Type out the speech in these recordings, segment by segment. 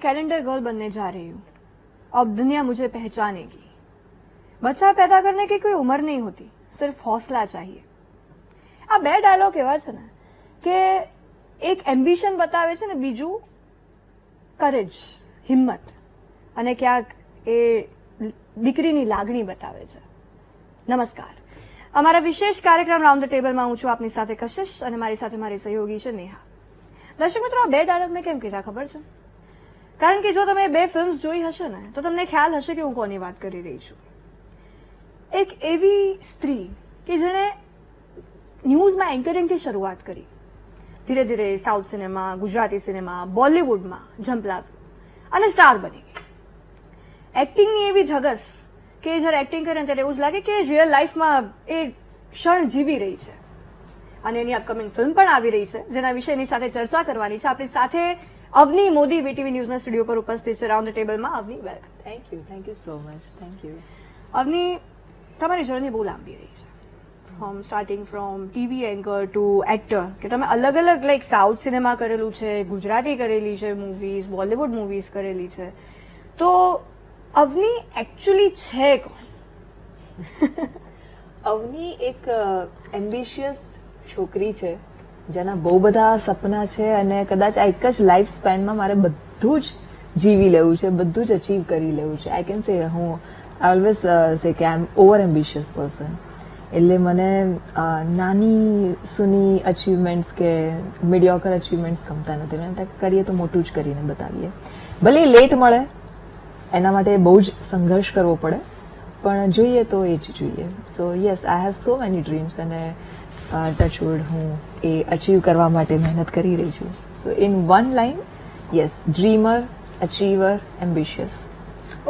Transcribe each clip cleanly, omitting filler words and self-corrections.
Calendar girl बनने जा रही हूँ, अब दुनिया मुझे पहचानेगी। बच्चा पैदा करने की कोई उम्र नहीं होती, सिर्फ हौसला चाहिए। આ બે ડાયલોગ એવા છે ને કે એક એમ્બિશન બતાવે છે ને બીજું કરેજ, હિંમત, અને ક્યાંક એ દીકરીની લાગણી બતાવે છે. નમસ્કાર, અમારા વિશેષ કાર્યક્રમ રાઉન્ડ ધ ટેબલમાં હું છું આપની સાથે કશિશ અને મારી સાથે મારી સહયોગી છે નેહા. દર્શક મિત્રો, આ બે ડાયલોગ મેં કેમ કીધા ખબર છે? કારણ કે જો તમે બે ફિલ્મ્સ જોઈ હશે ને તો તમને ખ્યાલ હશે કે હું કોની વાત કરી રહી છું. એક એવી સ્ત્રી કે જેણે ન્યૂઝમાં એન્કરિંગથી શરૂઆત કરી, ધીરે ધીરે સાઉથ સિનેમા, ગુજરાતી સિનેમા, બોલિવૂડમાં ઝંપલાવ્યું અને સ્ટાર બની ગઈ. એક્ટિંગની એવી ધગસ કે જ્યારે એક્ટિંગ કરે ત્યારે એવું જ લાગે કે રિયલ લાઈફમાં એ ક્ષણ જીવી રહી છે. અને એની અપકમિંગ ફિલ્મ પણ આવી રહી છે, જેના વિશે એની સાથે ચર્ચા કરવાની છે. આપણી સાથે અવની મોદી વીટીવી ન્યૂઝના સ્ટુડિયો પર ઉપસ્થિત છે રાઉન્ડ ધ ટેબલમાં. Avni, welcome. Thank you so much. Thank you. Avni, તમારી જર્ની બહુ લાંબી રહી છે, starting from TV anchor to actor, કે તમે અલગ અલગ લાઈક સાઉથ સિનેમા કરેલું છે, ગુજરાતી કરેલી છે મૂવીઝ, બોલિવૂડ મૂવીઝ કરેલી છે. તો અવની એકચ્યુઅલી છે કોણ? અવની એક એમ્બિશિયસ છોકરી છે જેના બહુ બધા સપના છે અને કદાચ આ એક જ લાઈફ સ્પેનમાં મારે બધું જ જીવી લેવું છે, બધું જ અચીવ કરી લેવું છે. આઈ કેન સે હું ઓલવેઝ સે કે આઈ એમ ઓવર એમ્બિશિયસ પર્સન. એટલે મને નાની સૂની અચીવમેન્ટ્સ કે મીડિયોકર અચીવમેન્ટ્સ ગમતા નથી. મને કરીએ તો મોટું જ કરીને બતાવીએ, ભલે લેટ મળે, એના માટે બહુ જ સંઘર્ષ કરવો પડે, પણ જોઈએ તો એ જ જોઈએ. So yes, I have so many dreams અને ટચવુડ હું એ અચીવ કરવા માટે મહેનત કરી રહી છું. So in one line, yes, dreamer, achiever, ambitious.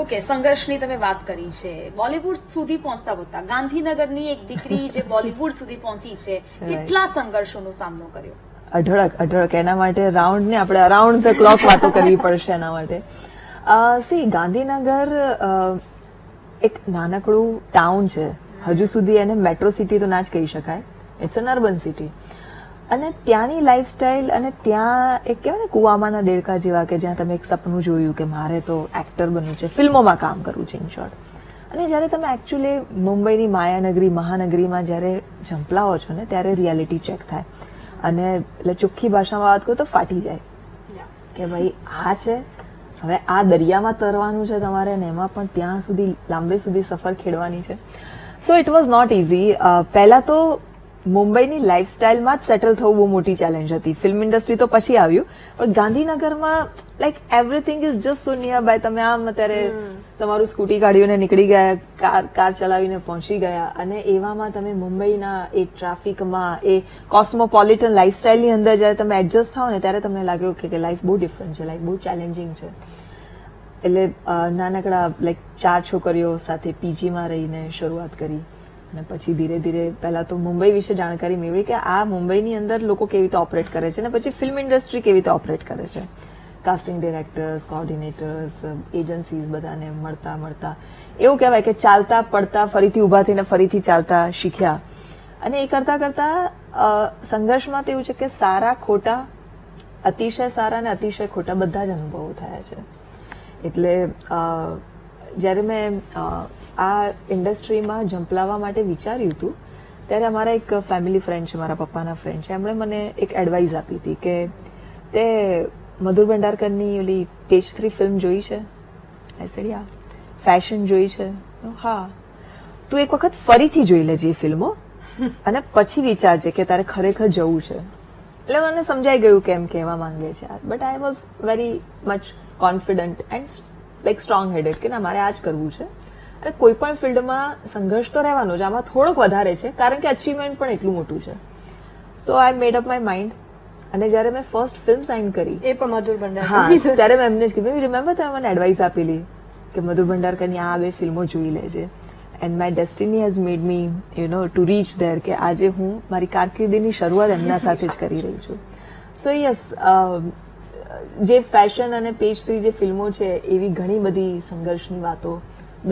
Okay, સંઘર્ષની તમે વાત કરી છે. બોલિવૂડ સુધી પહોંચતા પહોંચતા ગાંધીનગરની એક દીકરી જે બોલિવૂડ સુધી પહોંચી છે, કેટલા સંઘર્ષોનો સામનો કર્યો? અઢળક. એના માટે રાઉન્ડ ને આપણે અરાઉન્ડ ધ ક્લોક વાતો કરવી પડશે એના માટે. સી, ગાંધીનગર એક નાનકડું ટાઉન છે. હજુ સુધી એને મેટ્રો સિટી તો ના જ કહી શકાય, ઇટ્સ એન અર્બન સિટી. અને ત્યાંની લાઈફસ્ટાઈલ અને ત્યાં એક કહેવાય ને કુવામાંના દેડકા જેવા, કે જ્યાં તમે એક સપનું જોયું કે મારે તો એક્ટર બનવું છે, ફિલ્મોમાં કામ કરવું છે, ઇન શોર્ટ. અને જ્યારે તમે એકચ્યુઅલી મુંબઈની માયાનગરી, મહાનગરીમાં જ્યારે ઝંપલાવો છો ને, ત્યારે રિયાલિટી ચેક થાય. અને એટલે ચોખ્ખી ભાષામાં વાત કરું તો ફાટી જાય કે ભાઈ આ છે, હવે આ દરિયામાં તરવાનું છે તમારે, ને એમાં પણ ત્યાં સુધી લાંબે સુધી સફર ખેડવાની છે. So it was not easy. પહેલા તો મુંબઈની લાઈફસ્ટાઈલમાં જ સેટલ થવું બહુ મોટી ચેલેન્જ હતી. ફિલ્મ ઇન્ડસ્ટ્રી તો પછી આવ્યું, પણ ગાંધીનગરમાં like everything is just so near by. તમે આમ અત્યારે તમારું સ્કૂટી કાઢીને નીકળી ગયા, કાર ચલાવીને પહોંચી ગયા, અને એવામાં તમે મુંબઈના એ ટ્રાફિકમાં, એ કોસ્મોપોલિટન લાઈફસ્ટાઈલની અંદર જ્યારે તમે એડજસ્ટ થાવ ને, ત્યારે તમને લાગ્યું કે લાઈફ બહુ ડિફરન્ટ છે, લાઈફ બહુ ચેલેન્જિંગ છે. એટલે નાનકડા લાઈક 4 છોકરીઓ સાથે પીજીમાં રહીને શરૂઆત કરી. અને પછી ધીરે ધીરે પહેલા તો મુંબઈ વિશે જાણકારી મેળવી કે આ મુંબઈની અંદર લોકો કેવી રીતે ઓપરેટ કરે છે, અને પછી ફિલ્મ ઇન્ડસ્ટ્રી કેવી રીતે ઓપરેટ કરે છે. કાસ્ટિંગ ડિરેક્ટર્સ, કોઓર્ડિનેટર્સ, એજન્સીઝ, બધાને મળતા એવું કહેવાય કે ચાલતા પડતા ફરીથી ઉભા થઈને ફરીથી ચાલતા શીખ્યા. અને એ કરતા કરતા સંઘર્ષમાં તો એવું છે કે સારા ખોટા, અતિશય સારા અને અતિશય ખોટા બધા જ અનુભવો થયા છે. એટલે જ્યારે મેં આ ઇન્ડસ્ટ્રીમાં ઝંપલાવવા માટે વિચાર્યું હતું, ત્યારે અમારા એક ફેમિલી ફ્રેન્ડ છે, મારા પપ્પાના ફ્રેન્ડ છે, એમણે મને એક એડવાઇસ આપી હતી કે તે મધુર ભંડારકરની ઓલી પેજ 3 ફિલ્મ જોઈ છે? I said yeah. ફેશન જોઈ છે? હા. તું એક વખત ફરીથી જોઈ લેજે એ ફિલ્મો અને પછી વિચારજે કે તારે ખરેખર જવું છે. એટલે મને સમજાઈ ગયું કેમ કહેવા માંગે છે. But I was very much confident and like strong headed કે ના, મારે આ જ કરવું છે. અને કોઈ પણ ફિલ્ડમાં સંઘર્ષ તો રહેવાનો જ, આમાં થોડોક વધારે છે કારણ કે અચીવમેન્ટ પણ એટલું મોટું છે. સો આઈ મેડ અપ માય માઇન્ડ. અને જયારે મેં ફર્સ્ટ ફિલ્મ સાઇન કરી, એ પણ મધુર ભંડાર, હા, ત્યારે મેં એમને જ કીધું, રિમેમ્બર તમે મને એડવાઇસ આપેલી કે મધુર ભંડારકરની આ 2 ફિલ્મો જોઈ લેજે. And my destiny has made me to reach there, કે આજે હું મારી કારકિર્દીની શરૂઆત એમના સાથે જ કરી રહી છું. સો યસ, જે ફેશન અને પેજ 3 જે ફિલ્મો છે, એવી ઘણી બધી સંઘર્ષની વાતો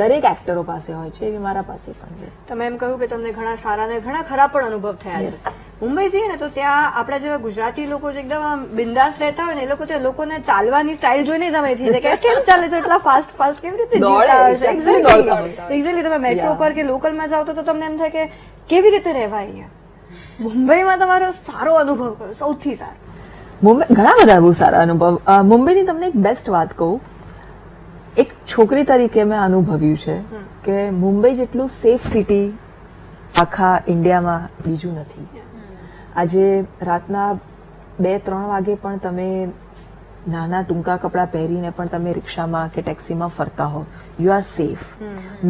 દરેક એક્ટરો પાસે હોય છે એવી મારા પાસે પણ છે. તમે એમ કહ્યું કે તમને ઘણા સારા ને ઘણા ખરાબ પણ અનુભવ થયા છે. મુંબઈ જઈએ ને તો ત્યાં આપણા જેવા ગુજરાતી લોકો જે એકદમ આમ બિંદાસ રહેતા હોય ને એ લોકો ત્યાં લોકોને ચાલવાની સ્ટાઇલ જોઈને જ અમે થઈ જાય કે કેમ ચાલે છે એટલા ફાસ્ટ કેવી રીતે દોડે, જીવતા હશે? actually દોડતા હોય. Exactly, તમે મેટ્રો પર કે લોકલમાં જાઓ તો તમને એમ થાય કે કેવી રીતે રહેવાય અહીંયા. મુંબઈમાં તમારો સારો અનુભવ કયો, સૌથી સારો? મુંબઈ ઘણા બધા બહુ સારા અનુભવ. મુંબઈની તમને એક બેસ્ટ વાત કહું, એક છોકરી તરીકે મેં અનુભવ્યું છે કે મુંબઈ જેટલું સેફ સિટી આખા ઇન્ડિયામાં બીજું નથી. આજે રાતના 2-3 વાગે પણ તમે નાના ટૂંકા કપડાં પહેરીને પણ તમે રિક્ષામાં કે ટેક્સીમાં ફરતા હો, you are safe.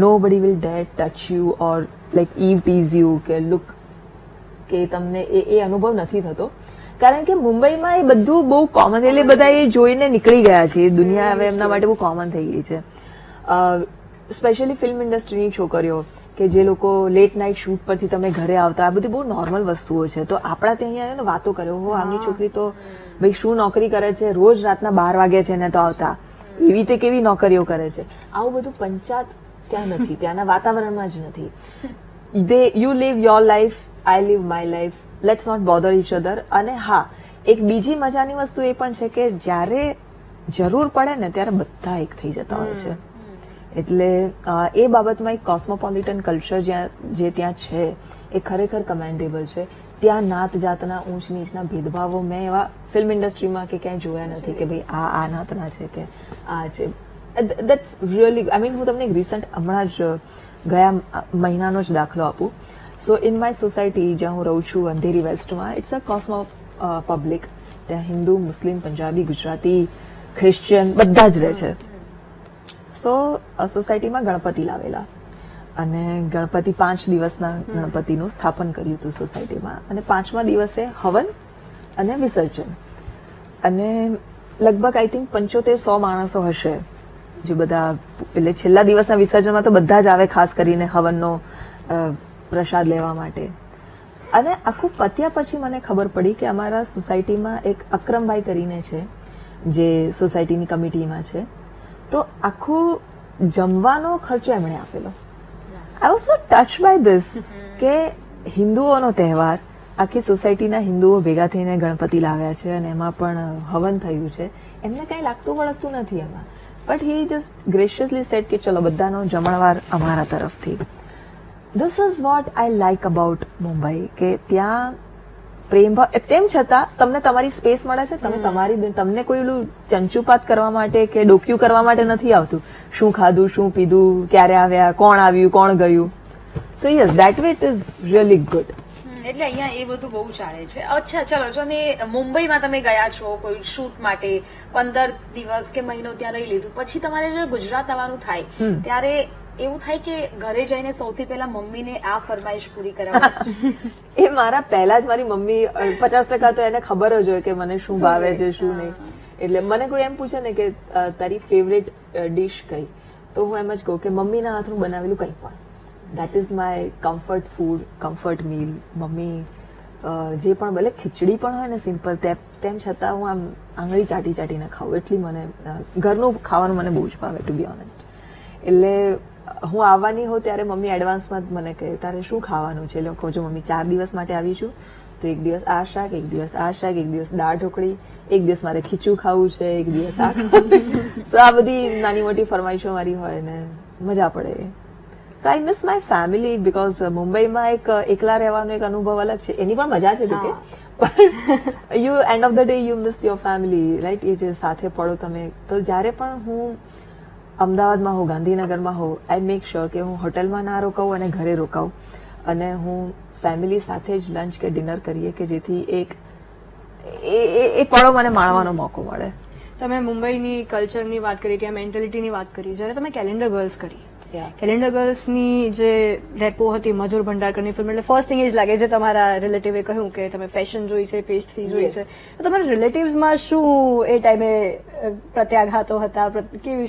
Nobody will dare touch you or like eve tease you કે લુક, કે તમને એ અનુભવ નથી થતો. કારણ કે મુંબઈમાં એ બધું બહુ કોમન, એટલે બધા એ જોઈને નીકળી ગયા છે. એ દુનિયા હવે એમના માટે બહુ કોમન થઈ ગઈ છે. સ્પેશિયલી ફિલ્મ ઇન્ડસ્ટ્રીની છોકરીઓ કે જે લોકો લેટ નાઇટ શૂટ પરથી તમે ઘરે આવતા, આ બધી બહુ નોર્મલ વસ્તુઓ છે. તો આપણા ત્યાં અહીંયા વાતો કરે, હો આમની છોકરી તો ભાઈ શું નોકરી કરે છે, રોજ રાતના 12 વાગે છે ને તો આવતા, એવી રીતે કેવી નોકરીઓ કરે છે. આવું બધું પંચાત ત્યાં નથી, ત્યાંના વાતાવરણમાં જ નથી. You live your life, I live my life, let's not bother each other. અને હા, એક બીજી મજાની વસ્તુ એ પણ છે કે જ્યારે જરૂર પડે ને ત્યારે બધા એક થઈ જતા હોય છે. એટલે એ બાબતમાં એક કોસ્મોપોલિટન કલ્ચર જે ત્યાં છે એ ખરેખર કમેન્ડેબલ છે. ત્યાં નાત જાતના ઊંચ નીચના ભેદભાવો મેં એવા ફિલ્મ ઇન્ડસ્ટ્રીમાં કે ક્યાંય જોયા નથી કે ભાઈ આ નાતના છે કે આ છે. દેટ્સ રિયલી, આઈ મીન, હું તમને એક રિસન્ટ હમણાં જ ગયા મહિનાનો જ દાખલો આપું. સો ઇન માય સોસાયટી જ્યાં હું રહું છું, અંધેરી વેસ્ટમાં, ઇટ્સ અ કોસ્મો પબ્લિક. ત્યાં હિન્દુ, મુસ્લિમ, પંજાબી, ગુજરાતી, ક્રિશ્ચિયન બધા જ રહે છે. સો સોસાયટીમાં ગણપતિ લાવેલા અને ગણપતિ 5 દિવસના ગણપતિનું સ્થાપન કર્યું હતું સોસાયટીમાં. અને 5મા દિવસે હવન અને વિસર્જન. અને લગભગ આઈ થિંક 75-100 માણસો હશે જે બધા, એટલે છેલ્લા દિવસના વિસર્જનમાં તો બધા જ આવે, ખાસ કરીને હવનનો પ્રસાદ લેવા માટે. અને આખું પત્યા પછી મને ખબર પડી કે અમારા સોસાયટીમાં એક અક્રમભાઈ કરીને છે જે સોસાયટીની કમિટીમાં છે. તો આખું જમવાનો ખર્ચો એમણે આપેલો. I was so touch by this કે હિન્દુઓનો તહેવાર, આખી સોસાયટીના હિન્દુઓ ભેગા થઈને ગણપતિ લાવ્યા છે અને એમાં પણ હવન થયું છે. એમને કઈ લાગતું વળગતું નથી એમાં, બટ હી જસ્ટ ગ્રેશિયસલી સેડ કે ચલો બધાનો જમણવાર અમારા તરફથી. This is what I like about Mumbai, કે ત્યાં પ્રેમભાવ, તેમ છતાં તમને તમારી સ્પેસ મળે છે. તમને કોઈ ઓલું ચંચુપાત કરવા માટે કે ડોક્યું કરવા માટે નથી આવતું. શું ખાધું, શું પીધું, ક્યારે આવ્યા, કોણ આવ્યું, કોણ ગયું. સો yes, that way it is really good. એટલે અહીંયા એ બધું બહુ ચાલે છે. અચ્છા, ચલો, જો મુંબઈમાં તમે ગયા છો કોઈ શૂટ માટે, 15 દિવસ કે મહિનો ત્યાં રહી લીધું, પછી તમારે જો ગુજરાત આવવાનું થાય ત્યારે એવું થાય કે ઘરે જઈને સૌથી પહેલા મમ્મીને આ ફરમાઈશ પૂરી કરાવવાની? એ મારા પહેલા જ મારી મમ્મી 50% તો એને ખબર જ હોય કે મને શું ભાવે છે શું નહીં. એટલે મને કોઈ એમ પૂછે ને કે તારી ફેવરેટ ડિશ કઈ, તો હું એમ જ કહું કે મમ્મીના હાથનું બનાવેલું કંઈ પણ, that is my comfort food, comfort meal. Mummy જે પણ ભલે ખીચડી પણ હોય ને સિમ્પલ, તેમ છતાં હું આમ આંગળી ચાટીને ખાઉં. એટલી મને ઘરનું ખાવાનું મને બહુ જ ભાવે, ટુ બી ઓનેસ્ટ. એટલે હું આવવાની હોઉં ત્યારે મમ્મી એડવાન્સમાં જ મને કહે તારે શું ખાવાનું છે. એટલે કહું છું મમ્મી 4 દિવસ માટે આવી છું, તો એક દિવસ આ શાક, એક દિવસ આ શાક, એક દિવસ દાળ ઢોકળી, એક દિવસ મારે ખીચું ખાવું છે, એક દિવસ આ ખાવું. તો આ બધી નાની મોટી ફરમાઈશો મારી હોય ને મજા પડે. So I miss my family because મુંબઈમાં એક એકલા રહેવાનો એક અનુભવ અલગ છે. એની પણ મજા છે જોકે, પણ you end of the day you miss your family, right? એ જે સાથે પડો તમે. તો જ્યારે પણ હું અમદાવાદમાં હોઉં, ગાંધીનગરમાં હોઉં, આઈ મેક શ્યોર કે હું હોટલમાં ના રોકાઉં અને ઘરે રોકાઉં, અને હું ફેમિલી સાથે જ લંચ કે ડિનર કરીએ કે જેથી એક એ પળો મને માણવાનો મોકો મળે. તમે મુંબઈની કલ્ચરની વાત કરી કે મેન્ટાલિટીની વાત કરી, જ્યારે તમે કેલેન્ડર ગર્લ્સ કરી, કેલેન્ડર ગર્લ્સની જે રેપો હતી મધુર ભંડારકરની ફિલ્મ, એટલે ફર્સ્ટ થિંગ એ જ લાગે છે તમારા રિલેટિવે કહ્યું કે તમે ફેશન જોઈ છે, પેસ્ટ્રી જોઈ છે, તો તમારા રિલેટિવ્સમાં શું એ ટાઈમે પ્રત્યાઘાતો હતા,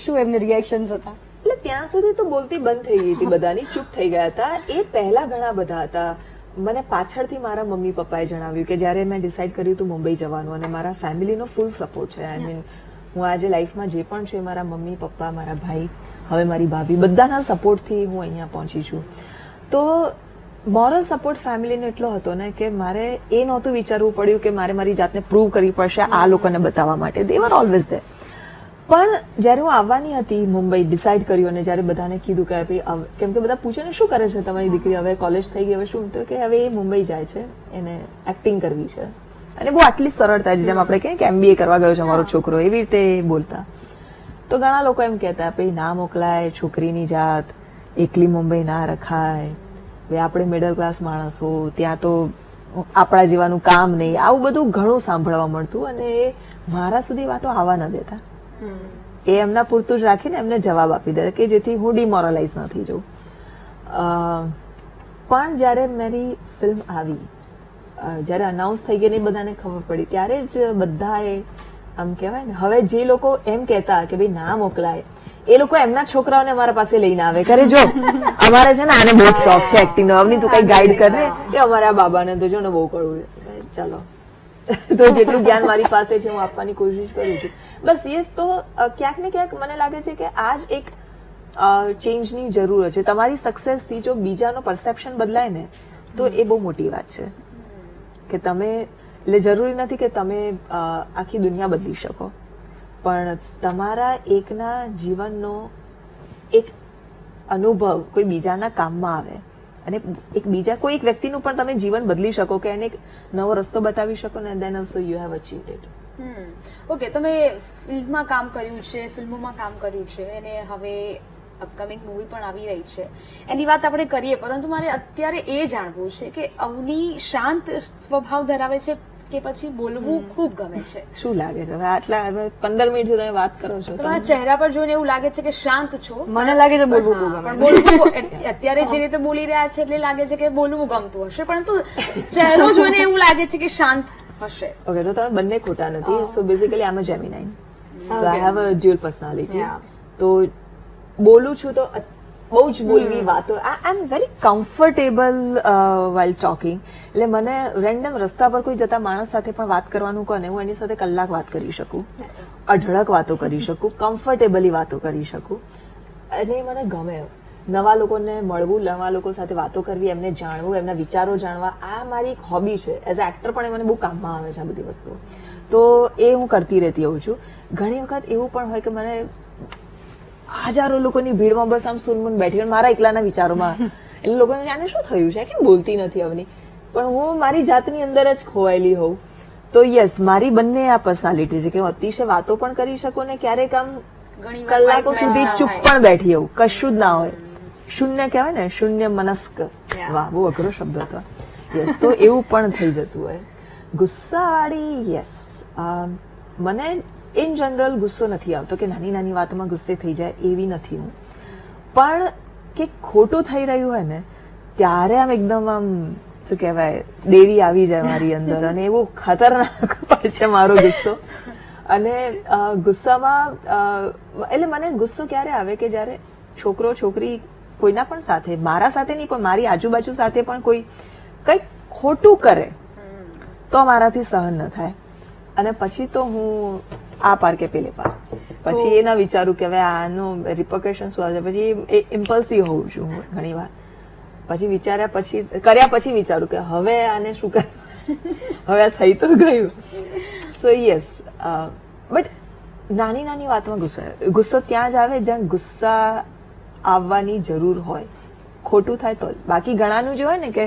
શું એમને રિએક્શન્સ હતા? એટલે ત્યાં સુધી તો બોલતી બંધ થઈ ગઈ હતી, બધાની ચૂપ થઈ ગયા હતા. એ પહેલા ઘણા બધા હતા. મને પાછળથી મારા મમ્મી પપ્પાએ જણાવ્યું કે જ્યારે મેં ડિસાઇડ કર્યું હતું મુંબઈ જવાનું, અને મારા ફેમિલીનો ફૂલ સપોર્ટ છે. આઈ મીન હું આજે લાઈફમાં જે પણ છે મારા મમ્મી પપ્પા મારા ભાઈ હવે મારી ભાભી બધાના સપોર્ટથી હું અહીંયા પહોંચી છું. તો મોરલ સપોર્ટ ફેમિલીનો એટલો હતો ને કે મારે એ નહોતું વિચારવું પડ્યું કે મારે મારી જાતને પ્રૂવ કરવી પડશે આ લોકોને બતાવવા માટે. દે વર ઓલવેઝ ધેર. પણ જયારે હું આવવાની હતી મુંબઈ ડિસાઇડ કર્યું અને જયારે બધાને કીધું કે ભાઈ કેમ કે બધા પૂછે ને શું કરે છે તમારી દીકરી હવે કોલેજ થઈ ગઈ હવે શું તો કે હવે એ મુંબઈ જાય છે એને એક્ટિંગ કરવી છે અને બહુ આટલી સરળતા જેમ આપણે કહીએ કે MBA કરવા ગયો છે મારો છોકરો એવી રીતે બોલતા. તો ઘણા લોકો એમ કહેતા ભાઈ ના મોકલાય છોકરીની જાત એકલી મુંબઈ ના રખાય ભાઈ આપણે મિડલ ક્લાસ માણસો ત્યાં તો આપણા જેવાનું કામ નહીં આવું બધું ઘણું સાંભળવા મળતું અને એ મારા સુધી વાતો આવવા ન દેતા. એ એમના પૂરતું જ રાખીને એમને જવાબ આપી દે કે જેથી હું ડિમોરલાઇઝ ન થઈ જાઉં. પણ જયારે મારી ફિલ્મ આવી જયારે અનાઉન્સ થઈ ગઈ ને બધાને ખબર પડી ત્યારે જ બધાએ આમ કહેવાય ને હવે જે લોકો એમ કહેતા કે ભાઈ ના મોકલાય એ લોકો એમના છોકરાઓને અમારા પાસે લઈને આવે કરે જો અમારે છે ને આને બહુ શોખ છે એક્ટિંગ નો અવની તું કઈ ગાઈડ કર ને એ અમારા બાબાને તો જો ને બહુ કડવું ચાલો તો જેટલું જ્ઞાન મારી પાસે છે હું આપવાની કોશિશ કરું છું. બસ યસ તો ક્યાંક ને ક્યાંક મને લાગે છે કે આ જ એક ચેન્જની જરૂર છે. તમારી સક્સેસથી જો બીજાનો પરસેપ્શન બદલાય ને તો એ બહુ મોટી વાત છે કે તમે એટલે જરૂરી નથી કે તમે આખી દુનિયા બદલી શકો પણ તમારા એકના જીવનનો એક અનુભવ કોઈ બીજાના કામમાં આવે અને એક બીજા કોઈ એક વ્યક્તિનું પણ તમે જીવન બદલી શકો કે એને એક નવો રસ્તો બતાવી શકો ને then also you have achieved it. Okay તમે ફિલ્મમાં કામ કર્યું છે ફિલ્મોમાં કામ કર્યું છે અને હવે અપકમિંગ મૂવી પણ આવી રહી છે એની વાત આપણે કરીએ પરંતુ મારે અત્યારે એ જાણવું છે કે અવની શાંત સ્વભાવ ધરાવે છે કે પછી બોલવું ખૂબ ગમે છે. શું લાગે છે હવે આટલા 15 મિનિટથી તમે વાત કરો છો તમારા ચહેરા પર જોઈને એવું લાગે છે કે શાંત છો. મને લાગે છે બોલવું બહુ ગમે. પણ બોલવું અત્યારે જે રીતે બોલી રહ્યા છે એટલે લાગે છે કે બોલવું ગમતું હશે પરંતુ ચહેરો જોઈને એવું લાગે છે કે શાંત હશે. ઓકે તો તમે બંને ખોટા નથી. સો બેઝિકલી આમ Gemini so I have a dual personality. તો બોલું છું તો બહુ જ બોલવી વાતો I am very comfortable while talking. એટલે મને રેન્ડમ રસ્તા પર કોઈ જતા માણસ સાથે પણ વાત કરવાનું કહે ને હું એની સાથે કલાક વાત કરી શકું અઢળક વાતો કરી શકું કમ્ફર્ટેબલી વાતો કરી શકું અને એ મને ગમે. નવા લોકોને મળવું નવા લોકો સાથે વાતો કરવી એમને જાણવું એમના વિચારો જાણવા આ મારી એક હોબી છે. એઝ અ એક્ટર પણ એ મને બહુ કામમાં આવે છે આ બધી વસ્તુઓ. તો એ હું કરતી રહેતી હોઉં છું. ઘણી વખત એવું પણ હોય કે મને હજારો લોકોની ભીડમાં બસ આમ સુનમુન બેઠી મારા એકલાના વિચારોમાં એટલે લોકોને આને શું થયું છે કેમ બોલતી નથી અવની પણ હું મારી જાતની અંદર જ ખોવાયેલી હોઉં. તો યસ મારી બંને આ પર્સનાલિટી છે કે હું અતિશય વાતો પણ કરી શકું ને ક્યારેક આમ કલાકો સુધી ચૂપ પણ બેઠી હોઉં કશું જ ના હોય શૂન્ય કહેવાય ને શૂન્ય મનસ્ક. વાહ બહુ અઘરો શબ્દ હતો. યસ તો એવું પણ થઈ જતું હોય. ગુસ્સાવાળી યસ મને ઇન જનરલ ગુસ્સો નથી આવતો કે નાની નાની વાતોમાં ગુસ્સે થઈ જાય એવી નથી હું પણ કે ખોટું થઈ રહ્યું હોય ને ત્યારે આમ એકદમ આમ શું કહેવાય દેવી આવી જાય મારી અંદર અને એવું ખતરનાક પણ છે મારો ગુસ્સો. અને ગુસ્સામાં એટલે મને ગુસ્સો ક્યારે આવે કે જયારે છોકરો છોકરી કોઈના પણ સાથે મારા સાથે નહીં પણ મારી આજુબાજુ સાથે પણ કોઈ કંઈક ખોટું કરે તો મારાથી સહન ન થાય અને પછી તો હું આ પાર કે પેલે પાર પછી એ ના વિચારું કે હવે આનું રિપોકેશન શું આવશે પછી ઇમ્પલ્સિવ હોઉં છું હું ઘણી વાર પછી વિચાર્યા પછી કર્યા પછી વિચારું કે હવે આને શું કર હવે આ થઈ તો ગયું. સો યસ બટ નાની નાની વાતમાં ગુસ્સો ત્યાં જ આવે જ્યાં ગુસ્સા આવવાની જરૂર હોય ખોટું થાય તો. બાકી ઘણાનું જે હોય ને કે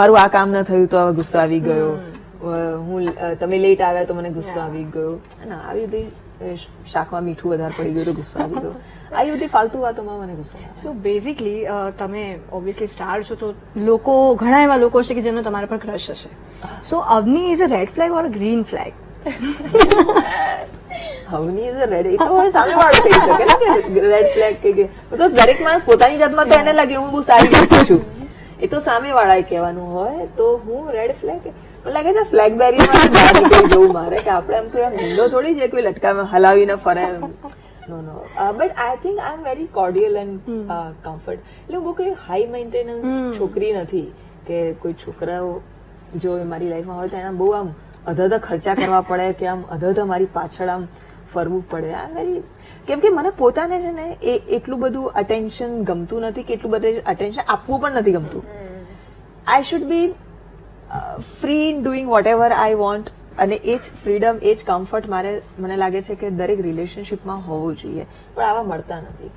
મારું આ કામ ન થયું તો હવે ગુસ્સો આવી ગયો હું તમે લેટ આવ્યા તો મને ગુસ્સો આવી ગયો ના આવી બધી શાકમાં મીઠું વધારે પડી ગયું તો ગુસ્સો આવી ગયો આવી બધી ફાલતુ વાતોમાં મને ગુસ્સો. સો બેઝિકલી તમે ઓબ્વિયસલી સ્ટાર છો તો લોકો ઘણા એવા લોકો છે કે જેનો તમારા પર ક્રશ હશે. So Avni is a red flag or green flag? Avni is a red એ તો સામે વાળો કહી શકે ને રેડ ફ્લેગ કે બીકોઝ દરેક માણસ પોતાની જાતમાં તો એને લાગે હું બહુ સારી વ્યક્તિ છું એ તો સામે વાળાએ કહેવાનું હોય તો હું રેડ ફ્લેગ મને લાગે છે ફ્લેગ બેરીમાં બહાર નીકળી જવું મારે કે આપણે એમ કોઈ હિન્દો થોડી છે કોઈ લટકામાં હલાવીને ફરે. No but I think I am very cordial and comfort. એટલે બહુ કોઈ હાઈ મેન્ટેનન્સ છોકરી નથી કે કોઈ છોકરાઓ જો મારી લાઈફમાં હોય તો એના બહુ આમ અધધ ખર્ચા કરવા પડે કે આમ અધધ મારી પાછળ આમ ફરવું પડે આ વેરી કેમ કે મને પોતાને છે ને એ એટલું બધું અટેન્શન ગમતું નથી કે એટલું બધું અટેન્શન આપવું પણ નથી ગમતું. I should be free in doing what ever I want, અને એ જ ફ્રીડમ, એ જ કમ્ફર્ટ મને લાગે છે કે દરેક રિલેશનશીપમાં હોવું જોઈએ, પણ આવા મળતા નથી.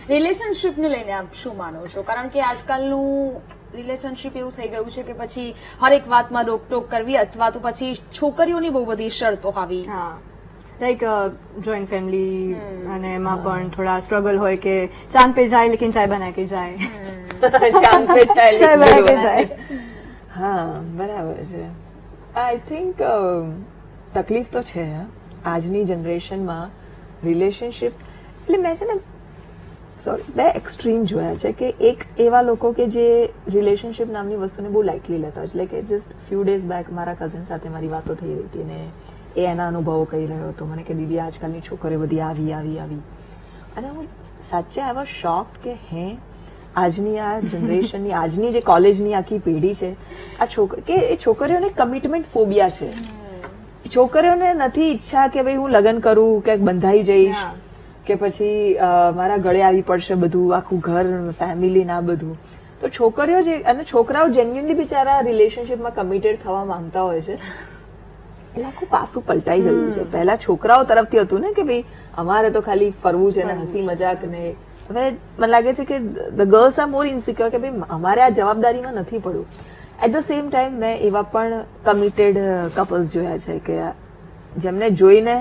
રિલેશનશીપને લઈને આપ શું માનો છો? કારણ કે આજકાલનું રિલેશનશીપ એવું થઈ ગયું છે કે પછી હરેક વાતમાં રોકટોક કરવી અથવા તો પછી છોકરીઓની બહુ બધી શરતો આવી. લાઈક જોઈન્ટ ફેમિલી અને એમાં પણ થોડા સ્ટ્રગલ હોય કે ચાંદ પે જાય લેકિન ચાય બના કે જાય. ચાંદ પે ચાય બના કે જાય. હા, બરાબર છે. આઈ થિંક તકલીફ તો છે આજની જનરેશનમાં રિલેશનશીપ. એટલે મેં છે ને બે એક્સ્ટ્રીમ જોયા છે કે એક એવા લોકો કે જે રિલેશનશીપ નામની વસ્તુને બહુ લાઇટલી લેતા હોય છે. એટલે કે જસ્ટ ફ્યુ ડેઝ બેક મારા કઝિન સાથે મારી વાતો થઈ રહી હતી અને એ એના અનુભવો કહી રહ્યો હતો મને કે દીદી આજકાલની છોકરીઓ બધી આવી અને હું સાચે આઈ વોઝ શોક્ડ કે આજની આ જનરેશનની આજની જે કોલેજની આખી પેઢી છે એ છોકરીઓને કમિટમેન્ટ ફોબિયા છે. છોકરીઓને નથી ઈચ્છા કે ભાઈ હું લગ્ન કરું કે બંધાઈ જઈશ કે પછી મારા ગળે આવી પડશે બધું આખું ઘર ફેમિલી ના બધું. તો છોકરીઓ જે અને છોકરાઓ જેન્યુઅનલી બિચારા રિલેશનશીપમાં કમિટેડ થવા માંગતા હોય છે. એટલે આખું પાસું પલટાઈ ગયું છે. પહેલા છોકરાઓ તરફથી હતું ને કે ભાઈ અમારે તો ખાલી ફરવું છે ને હસી મજાક ને. હવે મને લાગે છે કે the girls are more insecure કે ભાઈ અમારે આ જવાબદારીમાં નથી પડવું. એટ ધ સેમ ટાઈમ મેં એવા પણ કમિટેડ કપલ્સ જોયા છે કે જેમને જોઈને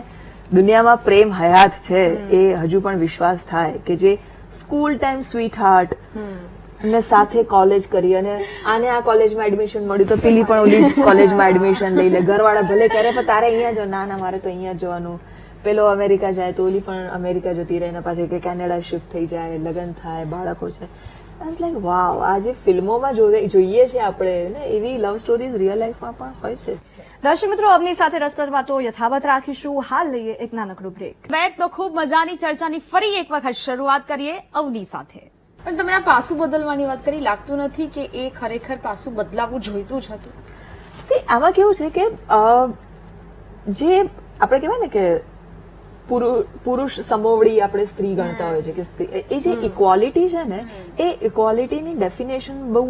દુનિયામાં પ્રેમ હયાત છે એ હજુ પણ વિશ્વાસ થાય કે જે સ્કૂલ ટાઈમ સ્વીટ હાર્ટ ને સાથે કોલેજ કરી અને આને આ કોલેજમાં એડમિશન મળ્યું તો પેલી પણ ઓલી કોલેજમાં એડમિશન લઈ લે. ઘરવાળા ભલે કરે પણ તારે અહીંયા જો ના મારે તો અહીંયા જવાનું. પેલો અમેરિકા જાય તો ઓલી પણ અમેરિકા જતી રહે ને પાછી કે કેનેડા શિફ્ટ થઈ જાય, લગ્ન થાય, બાળકો છે. લાઈક વાવ, આ જે ફિલ્મોમાં જોઈએ છે આપણે ને એવી લવ સ્ટોરીઝ રિયલ લાઈફમાં પણ હોય છે. દર્શક મિત્રો, અવની સાથે રસપ્રદ વાતો યથાવત રાખીશું. હાલ લઈએ એક નાનકડું બ્રેક. બેક તો ખૂબ મજાની ચર્ચાની ફરી એક વખત શરૂઆત કરીએ અવની સાથે. પણ તમે આ પાસું બદલવાની વાત કરી, લાગતું નથી કે એ ખરેખર પાસું બદલાવવું જોઈતું જ હતું? આમાં કેવું છે કે જે આપણે કહેવાય ને કે પુરુષ સમોવડી આપણે સ્ત્રી ગણતા હોય છે કે એ જે ઇક્વાલિટી છે ને એ ઇક્વાલિટીની ડેફિનેશન બહુ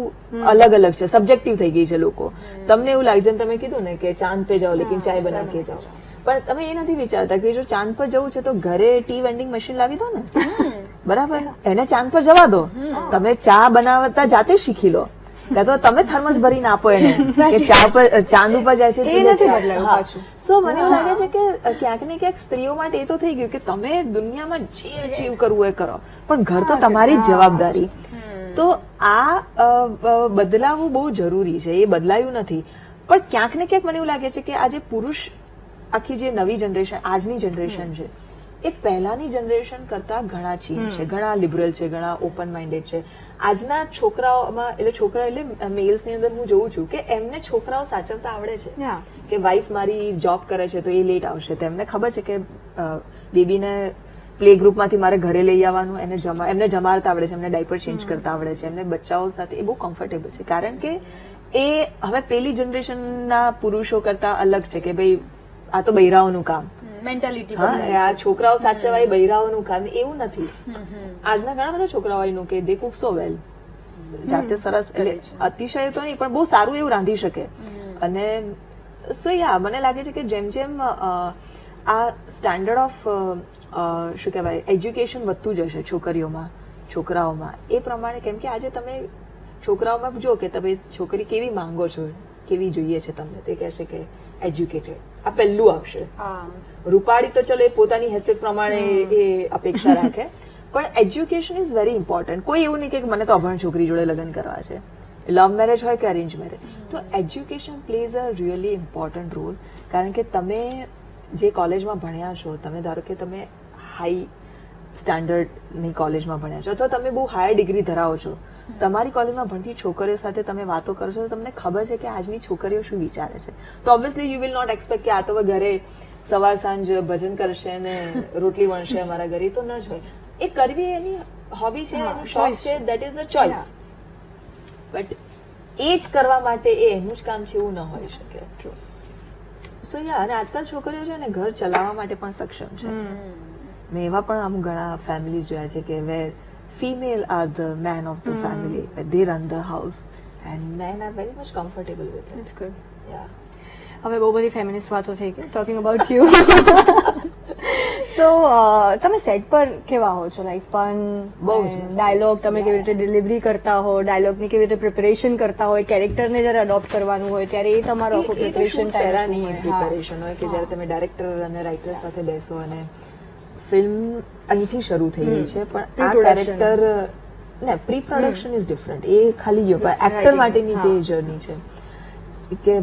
અલગ અલગ છે, સબ્જેક્ટિવ થઈ ગઈ છે લોકો. તમને એવું લાગે છે તમે કીધું ને કે ચાંદ પે જાઓ લેકિન ચાય બના કે જાઓ, પણ તમે એ નથી વિચારતા કે જો ચાંદ પર જવું છે તો ઘરે ટી વેન્ડિંગ મશીન લાવી દો ને, બરાબર? એને ચાંદ પર જવા દો, તમે ચા બનાવતા જાતે શીખી લો. તો તમે થર્મસ ભરીને આપો એને કે ચાંદ ઉપર જાય છે. સો મને એવું લાગે છે કે ક્યાંક ને ક્યાંક સ્ત્રીઓ માટે એ તો થઈ ગયું કે તમે દુનિયામાં જે અચીવ કરવું એ કરો, પણ ઘર તો તમારી જ જવાબદારી. તો આ બદલાવવું બહુ જરૂરી છે. એ બદલાયું નથી, પણ ક્યાંક ને ક્યાંક મને એવું લાગે છે કે આજે પુરુષ આખી જે નવી જનરેશન આજની જનરેશન છે એ પહેલાની જનરેશન કરતા ઘણા ચીન છે, ઘણા લિબરલ છે, ઘણા ઓપન માઇન્ડેડ છે. આજના છોકરાઓમાં એટલે છોકરા એટલે મેલ્સ ની અંદર હું જોઉં છું કે એમને છોકરાઓ સાચવતા આવડે છે કે વાઈફ મારી જોબ કરે છે તો એ લેટ આવશે, તેમને ખબર છે કે બેબીને પ્લે ગ્રુપમાંથી મારે ઘરે લઈ આવવાનું, એમને જમાડતા આવડે છે, એમને ડાયપર ચેન્જ કરતા આવડે છે, એમને બચ્ચાઓ સાથે એ બહુ કમ્ફર્ટેબલ છે. કારણ કે એ હવે પેલી જનરેશનના પુરુષો કરતા અલગ છે કે ભાઈ આ તો બૈરાઓનું કામ, મેન્ટાલિટી આ છોકરાઓ સાચવવા એ બૈરાઓનું કામ એવું નથી. આજના ઘણા બધા છોકરાઓ એનું કે દે કુક સો વેલ, જાતે સરસ, એટલે અતિશય તો નહીં પણ બહુ સારું એવું રાંધી શકે. અને સો મને લાગે છે કે જેમ જેમ આ સ્ટેન્ડર્ડ ઓફ શું કહેવાય એજ્યુકેશન વધતું જશે છોકરીઓમાં છોકરાઓમાં એ પ્રમાણે, કેમ કે આજે તમે છોકરાઓમાં જો કે તમે છોકરી કેવી માંગો છો, કેવી જોઈએ છે તમને, તે કહેશે કે એજ્યુકેટેડ. આ પહેલું આવશે. રૂપાળી તો ચલો એ પોતાની હેસિયત પ્રમાણે એ અપેક્ષા રાખે, પણ એજ્યુકેશન ઇઝ વેરી ઇમ્પોર્ટન્ટ. કોઈ એવું નહીં કે મને તો અભણ છોકરી જોડે લગ્ન કરવા છે, લવ મેરેજ હોય કે અરેન્જ મેરેજ. તો education plays a really important role. કારણ કે તમે જે કોલેજમાં ભણ્યા છો, તમે ધારો કે તમે હાઈ સ્ટેન્ડર્ડની કોલેજમાં ભણ્યા છો અથવા તમે બહુ હાયર ડિગ્રી ધરાવો છો, તમારી કોલેજમાં ભણતી છોકરીઓ સાથે તમે વાતો કરો છો તો તમને ખબર છે કે આજની છોકરીઓ શું વિચારે છે. તો obviously you will not expect કે આ તો ઘરે સવાર સાંજ ભજન કરશે ને રોટલી વણશે અમારા ઘરે, તો ન જ હોય. એ કરવી એની હોબી છે, એનું શોખ છે, that is a choice. But એ જ કરવા માટે એ એનું જ કામ છે એવું ન હોઈ શકે. સો યા અને આજકાલ છોકરીઓ છે ને ઘર ચલાવવા માટે પણ સક્ષમ છે. મેં એવા પણ અમુક ઘણા ફેમિલીઝ જોયા છે કે where female are the men of the family, they run the house and men are very much comfortable with it. It's good. Yeah હવે બહુ બધી ફેમિનિસ્ટ વાતો થઈ ગઈ, ટોકિંગ અબાઉટ યુ. સો તમે સેટ પર કેવા હો છો? લાઈક ફન, બહુ જ મસ્ત. ડાયલોગ તમે કેવી રીતે ડિલિવરી કરતા હો, ડાયલોગની કેવી રીતે પ્રિપેરેશન કરતા હોય, કેરેક્ટરને જ્યારે અડોપ્ટ કરવાનું હોય ત્યારે એ તમારો આખો પ્રિપેરેશન પહેલાની પ્રિપેરેશન હોય કે જ્યારે તમે ડાયરેક્ટર અને રાઇટર સાથે બેસો અને ફિલ્મ અહીંથી શરૂ થઈ રહી છે પણ આ Pre-production. કેરેક્ટર ને પ્રી પ્રોડક્શન ઇઝ ડિફરન્ટ. એ ખાલી એક્ટર Writing, માટેની જે જર્ની છે કે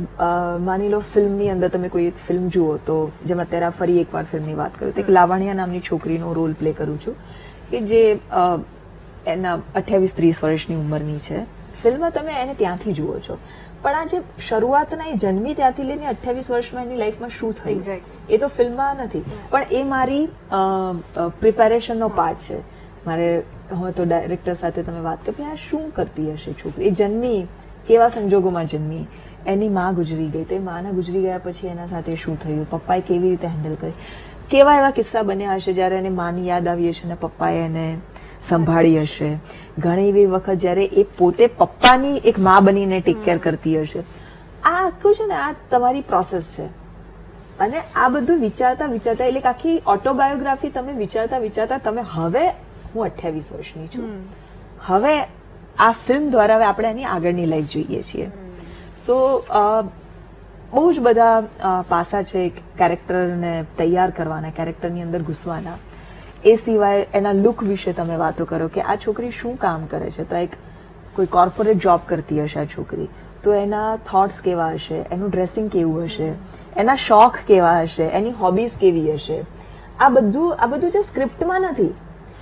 માની લો ફિલ્મની અંદર તમે કોઈ એક ફિલ્મ જુઓ તો જેમ અત્યારે આ ફરી એકવાર ફિલ્મની વાત કરું તો એક લાવણ્યા નામની છોકરીનો રોલ પ્લે કરું છું કે જે એના 28-30 વર્ષની ઉંમરની છે. ફિલ્મમાં તમે એને ત્યાંથી જુઓ છો પણ આ જે શરૂઆતના એ જન્મી ત્યાંથી લઈને 28 વર્ષમાં એની લાઈફમાં શું થયું Exactly. એ તો ફિલ્મમાં નથી પણ એ મારી પ્રિપેરેશનનો પાર્ટ છે. મારે હોય તો ડાયરેક્ટર સાથે તમે વાત કરો કે આ શું કરતી હશે છોકરી, એ જન્મી કેવા સંજોગોમાં જન્મી, એની માં ગુજરી ગઈ તો એ માના ગુજરી ગયા પછી એના સાથે શું થયું, પપ્પાએ કેવી રીતે હેન્ડલ કરી, કેવા એવા કિસ્સા બન્યા હશે જ્યારે એને માની યાદ આવી હશે અને પપ્પાએ એને સંભાળી હશે. ઘણી એવી વખત જ્યારે એ પોતે પપ્પાની એક માં બનીને ટેક કેર કરતી હશે. આ આખું છે ને આ તમારી પ્રોસેસ છે અને આ બધું વિચારતા વિચારતા એટલે આખી ઓટોબાયોગ્રાફી તમે વિચારતા વિચારતા તમે હવે હું 28 વર્ષની છું, હવે આ ફિલ્મ દ્વારા હવે આપણે એની આગળની લાઈફ જોઈએ છીએ. સો બહુ જ બધા પાસા છે કેરેક્ટરને તૈયાર કરવાના, કેરેક્ટરની અંદર ઘૂસવાના. એ સિવાય એના લુક વિશે તમે વાતો કરો કે આ છોકરી શું કામ કરે છે. તો એક કોઈ કોર્પોરેટ જોબ કરતી હશે આ છોકરી તો એના થોટ્સ કેવા હશે, એનું ડ્રેસિંગ કેવું હશે, એના શોખ કેવા હશે, એની હોબીઝ કેવી હશે. આ બધું જે સ્ક્રિપ્ટમાં નથી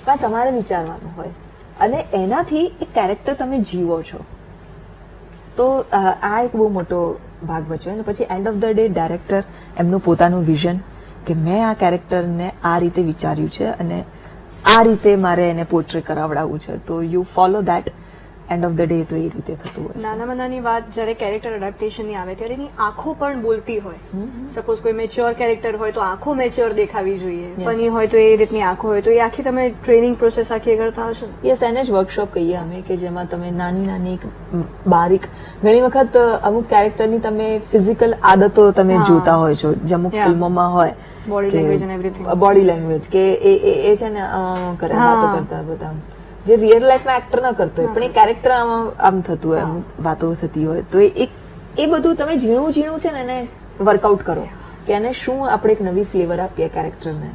પણ તમારે વિચારવાનું હોય અને એનાથી એક કેરેક્ટર તમે જીવો છો. તો આ એક બહુ મોટો ભાગ ભજવે. અને પછી and of the day director એમનું પોતાનું વિઝન કે મેં આ કેરેક્ટરને આ રીતે વિચાર્યું છે અને આ રીતે મારે એને પોર્ટ્રે કરાવડાવવું છે તો you follow that. And of the day તો એ રીતે થતું હોય છે. નાનામાં નાની વાત જ્યારે કેરેક્ટર એડેપ્ટેશનની આવે ત્યારે એની આંખો પણ બોલતી હોય. સપોઝ કોઈ મેચ્યોર કેરેક્ટર હોય તો આંખો મેચ્યોર દેખાવી જોઈએ, Yes. ફની હોય તો એ રીતની આંખો હોય તો એ આખી તમે ટ્રેનિંગ પ્રોસેસ આખી કરતા હશો ને? યસ, એને જ વર્કશોપ કહીએ અમે કે જેમાં તમે નાની નાની બારીક ઘણી વખત અમુક કેરેક્ટરની તમે ફિઝિકલ આદતો તમે હા. જોતા હોય છો જે અમુક Yeah. ફિલ્મોમાં હોય Body language and everything. Body language કે એ છે ને કરે હા. વાતો કરતા બધા જે રિયલ લાઈફમાં એક્ટર ન કરતો હોય પણ એ કેરેક્ટર આમ થતું હોય આમ વાતો થતી હોય તો એ બધું તમે ઝીણું ઝીણું છે ને એને વર્કઆઉટ કરો કે એને શું આપણે એક નવી ફ્લેવર આપીએ કેરેક્ટરને,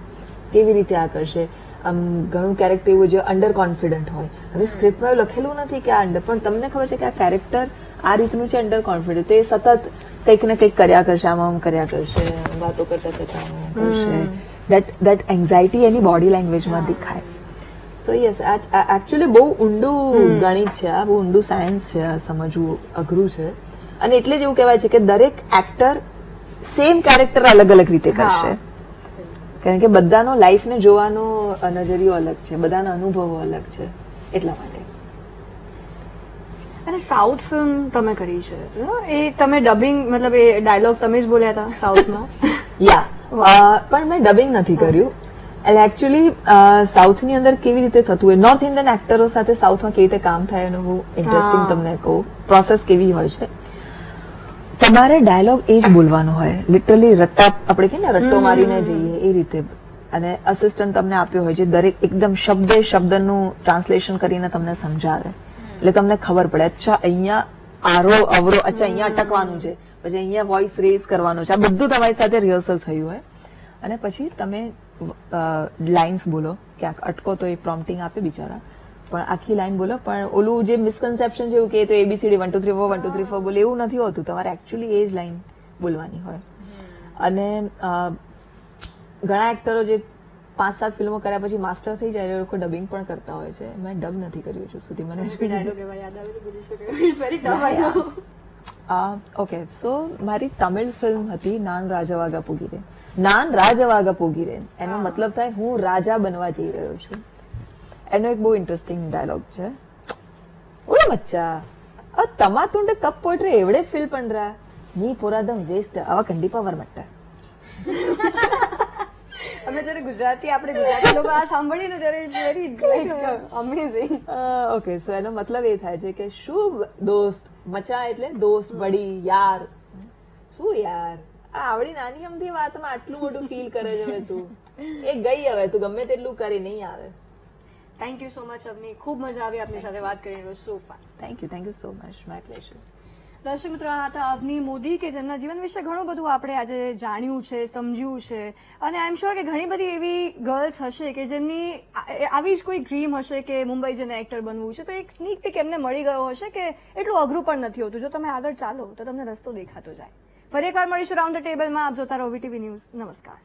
કેવી રીતે આ કરશે. આમ ઘણું કેરેક્ટર એવું જે અંડર કોન્ફિડન્ટ હોય. હવે સ્ક્રિપ્ટમાં એવું લખેલું નથી કે આ અંડર, પણ તમને ખબર છે કે આ કેરેક્ટર આ રીતનું છે અંડર કોન્ફિડન્ટ, તો એ સતત કંઈક ને કંઈક કર્યા કરશે, આમ કર્યા કરશે, વાતો કરતા કરતા આમ કરશે. દેટ એન્ઝાયટી એની બોડી લેંગ્વેજમાં દેખાય. સો યસ, એકચ્યુઅલી બહુ ઊંડું ગણિત છે આ, બહુ ઊંડું સાયન્સ છે આ, સમજવું અઘરું છે. અને એટલે જ એવું કહેવાય છે કે દરેક એક્ટર સેમ કેરેક્ટર અલગ અલગ રીતે કરશે કારણ કે બધાનો લાઈફને જોવાનો નજરિયો અલગ છે, બધાના અનુભવો અલગ છે એટલા માટે. અને સાઉથ ફિલ્મ તમે કરી છે એ તમે ડબિંગ મતલબ એ ડાયલોગ તમે જ બોલ્યા હતા સાઉથમાં? યા, પણ મેં ડબિંગ નથી કર્યું. એટલે એકચ્યુઅલી સાઉથની અંદર કેવી રીતે થતું હોય, નોર્થ ઇન્ડિયન એક્ટરો સાથે સાઉથમાં કેવી રીતે કામ થાય એનું હું ઇન્ટરેસ્ટિંગ તમને કહું. પ્રોસેસ કેવી હોય છે, તમારે ડાયલોગ એ જ બોલવાનો હોય, લિટરલી રટ્ટા આપણે કહીએ ને રટ્ટો મારીને જઈએ એ રીતે. અને અસિસ્ટન્ટ તમને આપ્યો હોય જે દરેક એકદમ શબ્દે શબ્દનું ટ્રાન્સલેશન કરીને તમને સમજાવે એટલે તમને ખબર પડે અચ્છા અહીંયા આરો અવરો, અચ્છા અહીંયા અટકવાનું છે, પછી અહીંયા વોઇસ રેઝ કરવાનો છે. આ બધું તમારી સાથે રિહર્સલ થયું હોય અને પછી તમે લાઇન્સ બોલો. ક્યાંક અટકો તો એ પ્રોમ્પ્ટિંગ આપે બિચારા, પણ આખી લાઈન બોલો. પણ ઓલું જે મિસકન્સેપ્શન જેવું કે તો ABCD 1 2 3 4 1 2 3 4 બોલે એવું નથી હોતું. તમારે એકચ્યુઅલી એ જ લાઈન બોલવાની હોય. અને ઘણા એક્ટરો જે 5-7 ફિલ્મો કર્યા પછી માસ્ટર થઈ જાય એ લોકો ડબિંગ પણ કરતા હોય છે. મેં ડબ નથી કર્યું હજુ સુધી. મને ઓકે, સો મારી તમિળ ફિલ્મ હતી નાન રાજવાગા પુગીરેન. નાન રાજવાગા પુગીરેન એનો મતલબ થાય હું રાજા બનવા જઈ રહ્યો છું. એનો એક બહુ ઇન્ટરેસ્ટિંગ ડાયલોગ છે. ઓળે મચ્ચા ತಮ್ಮ ತುಂಡು ಕಪ್ ಪೋಟ್ರೆ ಎವಡೆ ಫಿಲ್ ಪಂಡ್ರ ನೀ ಪುರಾದಂ ವೇಸ್ಟ್ ಅವ ಕಂಡಿಪಾ ವರಮಟ್ಟ અમે જયારે આપણે ગુજરાતી લોકો આ સાંભળીએ ને ત્યારે વેરી અમેઝિંગ. ઓકે, સો એનો મતલબ એ થાય છે કે શુભ દોસ્ત, મચા એટલે દોસ્ત, બડી, યાર. શું યાર, આ આવડી નાની અમથી વાતમાં આટલું મોટું ફીલ કરે છે હવે તું. એ ગઈ, હવે તું ગમે તેટલું કરી નહીં આવે. Thank you so much Avni, ખૂબ મજા આવી આપની સાથે વાત કરીને. So fun. Thank you so much, my pleasure. દર્શક મિત્રો, આ હતા અવની મોદી કે જેમના જીવન વિશે ઘણું બધું આપણે આજે જાણ્યું છે, સમજ્યું છે. અને આઈ એમ શ્યોર કે ઘણી બધી એવી ગર્લ્સ હશે કે જેમની આવી જ કોઈ ડ્રીમ હશે કે મુંબઈ જઈને એક્ટર બનવું છે, તો એક સ્નીક પીક એમને મળી ગયો હશે કે એટલું અઘરું પણ નથી હોતું. જો તમે આગળ ચાલો તો તમને રસ્તો દેખાતો જાય. ફરી એકવાર મળીશું રાઉન્ડ ધ ટેબલમાં. આપ જોતા રહો VTV ન્યૂઝ. નમસ્કાર.